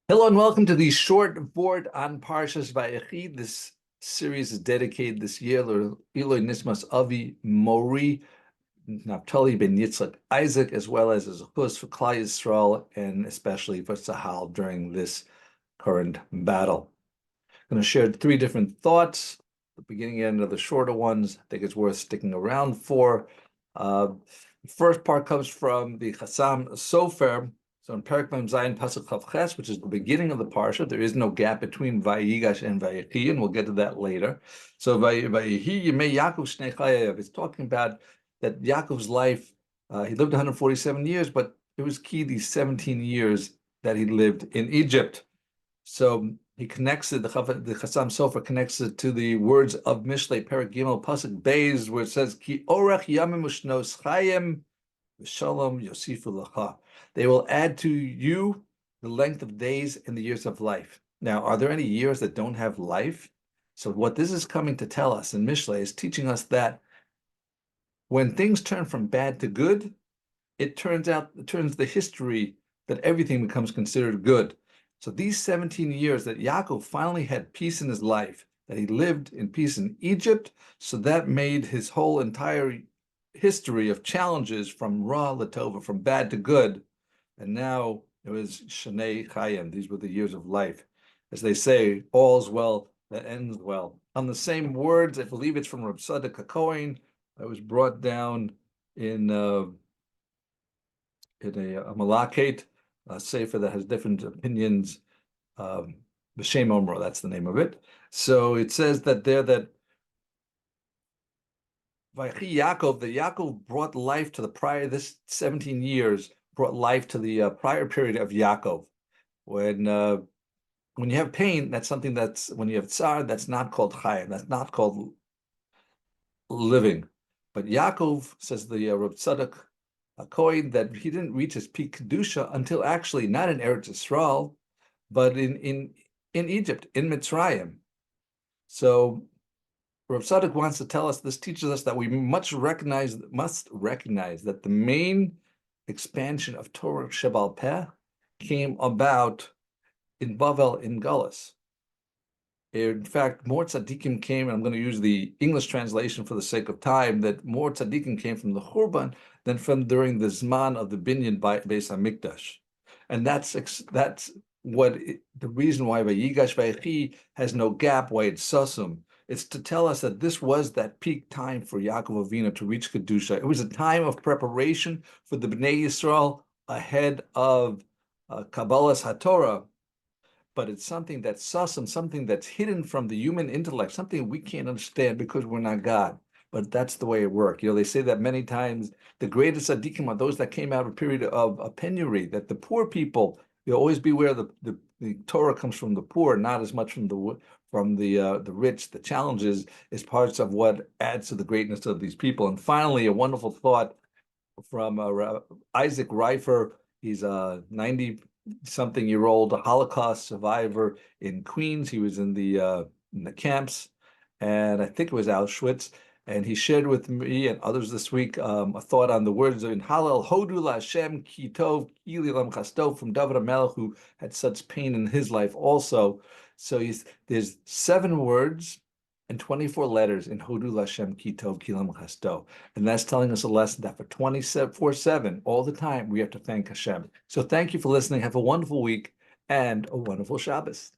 Hello and welcome to the short Vort on Parshas Vayechi. This series is dedicated this year to Eloi Nishmas Avi Mori, Naftali ben Yitzchak Isaac, as well as a chus for Klal Yisrael and especially for Tzahal during this current battle. I'm going to share three different thoughts. The beginning and end of the shorter ones, I think it's worth sticking around for. The first part comes from the Chacham Sofer. So in Perek Mem Zayin pasuk Chav Ches, which is the beginning of the parsha, there is no gap between Vayigash and Vayechi, and we'll get to that later. So Vayehi Yemei Yaakov Shnei Chayav. It's talking about that Yaakov's life. He lived 147 years, but it was key these 17 years that he lived in Egypt. So he connects it. The Chacham Sofer connects it to the words of Mishlei Perek Gimel pasuk Beis, where it says Ki Orach Yamim Ushnos Chayim V'Shalom Yosifu Lacha. They will add to you the length of days and the years of life. Now, are there any years that don't have life? So what this is coming to tell us in Mishlei is teaching us that when things turn from bad to good, it turns the history that everything becomes considered good. So these 17 years that Yaakov finally had peace in his life, that he lived in peace in Egypt, so that made his whole entire history of challenges from Ra Latova, from bad to good. And now it was Shnei Chayim. These were the years of life. As they say, all's well that ends well. On the same words, I believe it's from Tzadok HaCohen. It was brought down in a Malakate, a sefer that has different opinions. Bshem Amro, that's the name of it. So it says that there that Vayechi Yaakov, that Yaakov brought life to this 17 years brought life to the prior period of Yaakov. When you have pain, that's something that's, when you have tzaar, that's not called chayim, that's not called living. But Yaakov, says the Tzadok HaCohen, that he didn't reach his peak kedusha until actually not in Eretz Yisrael, but in Egypt, in Mitzrayim. So Rav Tzadok wants to tell us, this teaches us that we must recognize that the main expansion of Torah She'b'al Peh came about in Bavel, in galus. In fact, more tzaddikim came, and I'm going to use the English translation for the sake of time, that more tzaddikim came from the Churban than from during the Zman of the Binyan Beis HaMikdash. And that's the reason why Vayigash Vayechi has no gap, why it's Sasum. It's to tell us that this was that peak time for Yaakov Avinu to reach Kedusha. It was a time of preparation for the Bnei Yisrael ahead of Kabbalas HaTorah, but it's something that's Sasam, something that's hidden from the human intellect, something we can't understand because we're not God. But that's the way it works. They say that many times the greatest tzaddikim are those that came out of a period of a penury, that the poor people, you always beware the Torah comes from the poor, not as much from the rich. The challenges is parts of what adds to the greatness of these people. And finally, a wonderful thought from Isaac Reifer. He's a 90-something-year-old Holocaust survivor in Queens. He was in the camps, and I think it was Auschwitz. And he shared with me and others this week a thought on the words in Hallel, Hodu Hashem ki tov ki lilam chasto, from David HaMelech, who had such pain in his life also. So there's 7 words and 24 letters in Hodu Hashem ki tov ki lilam chasto. And that's telling us a lesson that for 24/7, all the time, we have to thank Hashem. So thank you for listening. Have a wonderful week and a wonderful Shabbos.